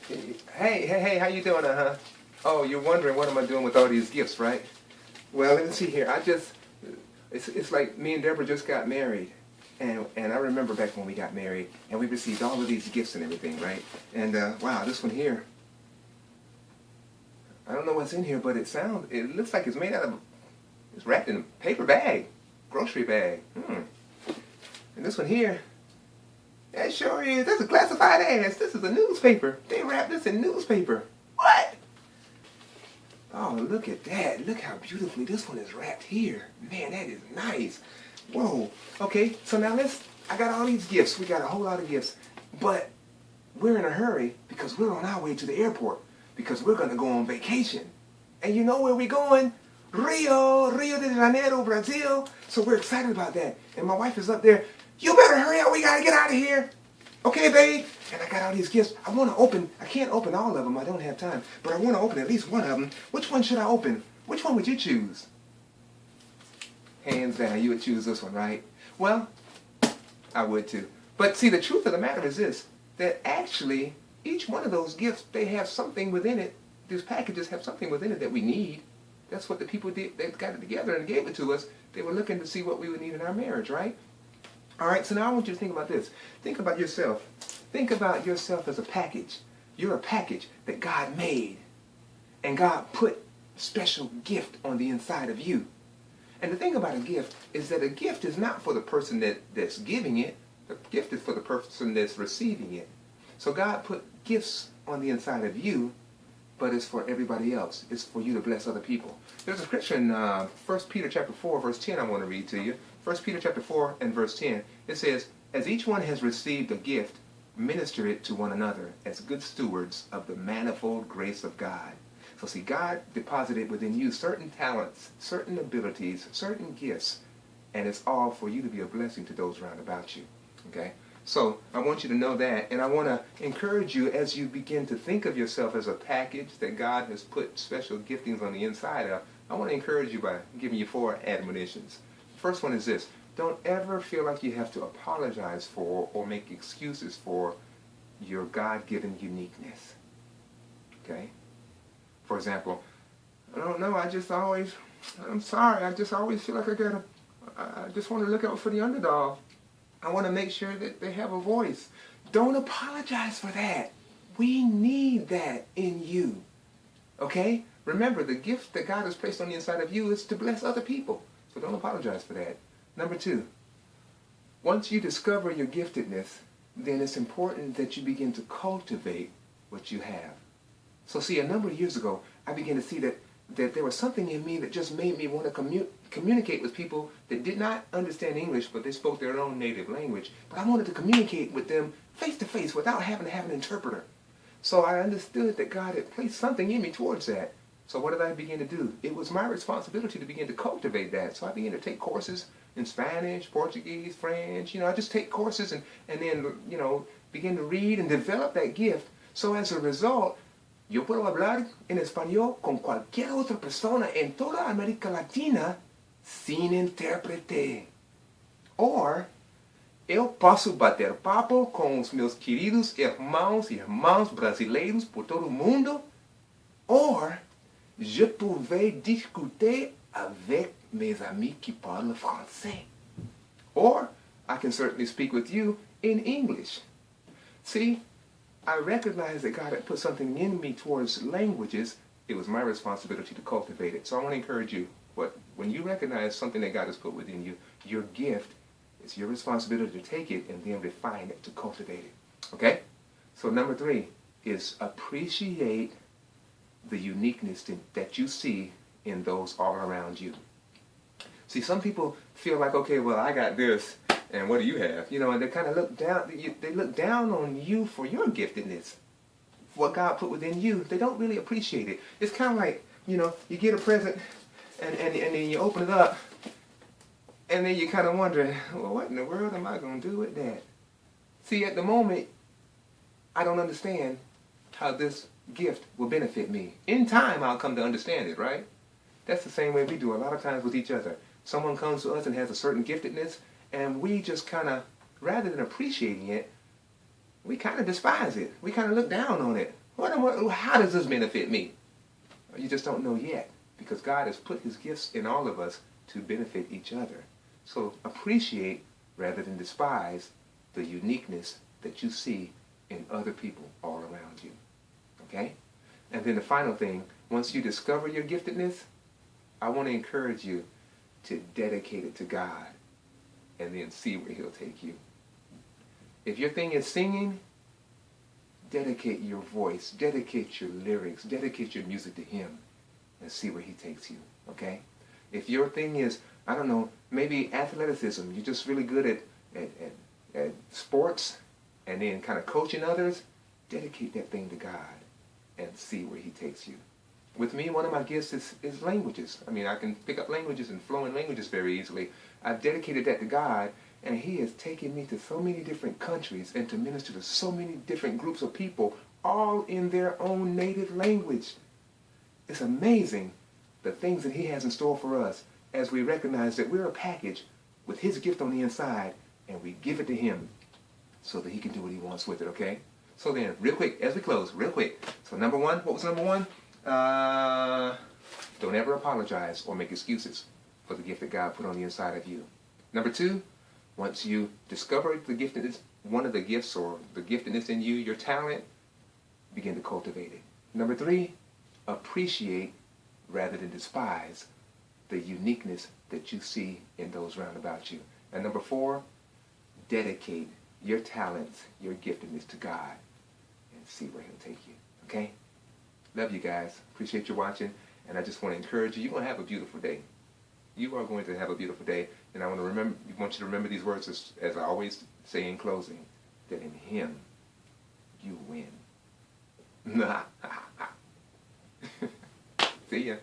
Hey, how you doing, Oh, you're wondering what am I doing with all these gifts, right? Well, let me see here. It's like me and Deborah just got married. And I remember back when we got married, and we received all of these gifts and everything, right? And, wow, this one here, I don't know what's in here, but it looks like it's made out of, it's wrapped in a paper bag, grocery bag. And this one here, that sure is, that's a classified ass. This is a newspaper. They wrapped this in newspaper. What? Oh, look at that. Look how beautifully this one is wrapped here. Man, that is nice. Whoa. Okay, so now I got all these gifts. We got a whole lot of gifts. But we're in a hurry because we're on our way to the airport because we're going to go on vacation. And you know where we're going? Rio de Janeiro, Brazil. So we're excited about that. And my wife is up there. You better hurry up. We got to get out of here. Okay, babe? And I got all these gifts. I can't open all of them. I don't have time. But I want to open at least one of them. Which one should I open? Which one would you choose? Hands down, you would choose this one, right? Well, I would too. But see, the truth of the matter is this, that actually, each one of those gifts, they have something within it. These packages have something within it that we need. That's what the people did. They got it together and gave it to us. They were looking to see what we would need in our marriage, right? All right, so now I want you to think about this. Think about yourself. Think about yourself as a package. You're a package that God made. And God put a special gift on the inside of you. And the thing about a gift is that a gift is not for the person that's giving it. The gift is for the person that's receiving it. So God put gifts on the inside of you, but it's for everybody else. It's for you to bless other people. There's a scripture in 1 Peter chapter 4, verse 10 I want to read to you. 1 Peter chapter 4 and verse 10. It says, as each one has received a gift, minister it to one another as good stewards of the manifold grace of God. So see, God deposited within you certain talents, certain abilities, certain gifts, and it's all for you to be a blessing to those round about you. Okay? So I want you to know that, and I want to encourage you as you begin to think of yourself as a package that God has put special giftings on the inside of. I want to encourage you by giving you 4 admonitions. The first one is this. Don't ever feel like you have to apologize for or make excuses for your God-given uniqueness. Okay? For example, I don't know, I'm sorry, I just always feel like I just want to look out for the underdog. I want to make sure that they have a voice. Don't apologize for that. We need that in you. Okay? Remember, the gift that God has placed on the inside of you is to bless other people. So don't apologize for that. Number 2, once you discover your giftedness, then it's important that you begin to cultivate what you have. So see, a number of years ago, I began to see that there was something in me that just made me want to communicate with people that did not understand English, but they spoke their own native language. But I wanted to communicate with them face to face without having to have an interpreter. So I understood that God had placed something in me towards that. So what did I begin to do? It was my responsibility to begin to cultivate that. So I began to take courses in Spanish, Portuguese, French. I just take courses and then, begin to read and develop that gift. So as a result, yo puedo hablar en español con cualquier otra persona en toda América Latina sin intérprete. Or, eu posso bater papo com os meus queridos irmãos e irmãs brasileiros por todo o mundo. Or, je pouvais discuter avec mes amis qui parlent français. Or, I can certainly speak with you in English. See, I recognized that God had put something in me towards languages. It was my responsibility to cultivate it. So I want to encourage you, when you recognize something that God has put within you, your gift, it's your responsibility to take it and then refine it, to cultivate it. Okay? So number 3 is appreciate the uniqueness that you see in those all around you. See, some people feel like, okay, well, I got this, and what do you have? And they kind of look down. They look down on you for your giftedness, what God put within you. They don't really appreciate it. It's kind of like, you get a present, and then you open it up, and then you kind of wonder, well, what in the world am I going to do with that? See, at the moment, I don't understand how this gift will benefit me. In time, I'll come to understand it, right? That's the same way we do a lot of times with each other. Someone comes to us and has a certain giftedness, and we just kind of, rather than appreciating it, we kind of despise it. We kind of look down on it. How does this benefit me? You just don't know yet, because God has put his gifts in all of us to benefit each other. So appreciate rather than despise the uniqueness that you see in other people all around you. Okay? And then the final thing, once you discover your giftedness, I want to encourage you to dedicate it to God and then see where he'll take you. If your thing is singing, dedicate your voice, dedicate your lyrics, dedicate your music to him and see where he takes you, okay? If your thing is, I don't know, maybe athleticism, you're just really good at sports and then kind of coaching others, dedicate that thing to God and see where he takes you. With me, one of my gifts is languages. I mean, I can pick up languages and flow in languages very easily. I've dedicated that to God, and he has taken me to so many different countries and to minister to so many different groups of people, all in their own native language. It's amazing the things that he has in store for us as we recognize that we're a package with his gift on the inside, and we give it to him so that he can do what he wants with it, okay? So then, real quick, as we close, real quick. So number one, what was number one? Don't ever apologize or make excuses for the gift that God put on the inside of you. Number two, once you discover the giftedness, one of the gifts or the giftedness in you, your talent, begin to cultivate it. Number three, appreciate rather than despise the uniqueness that you see in those round about you. And number four, dedicate your talents, your giftedness to God and see where he'll take you. Okay? Love you guys. Appreciate you watching. And I just want to encourage you, you're going to have a beautiful day. You are going to have a beautiful day. And I want you to remember these words as I always say in closing, that in him you win. See ya.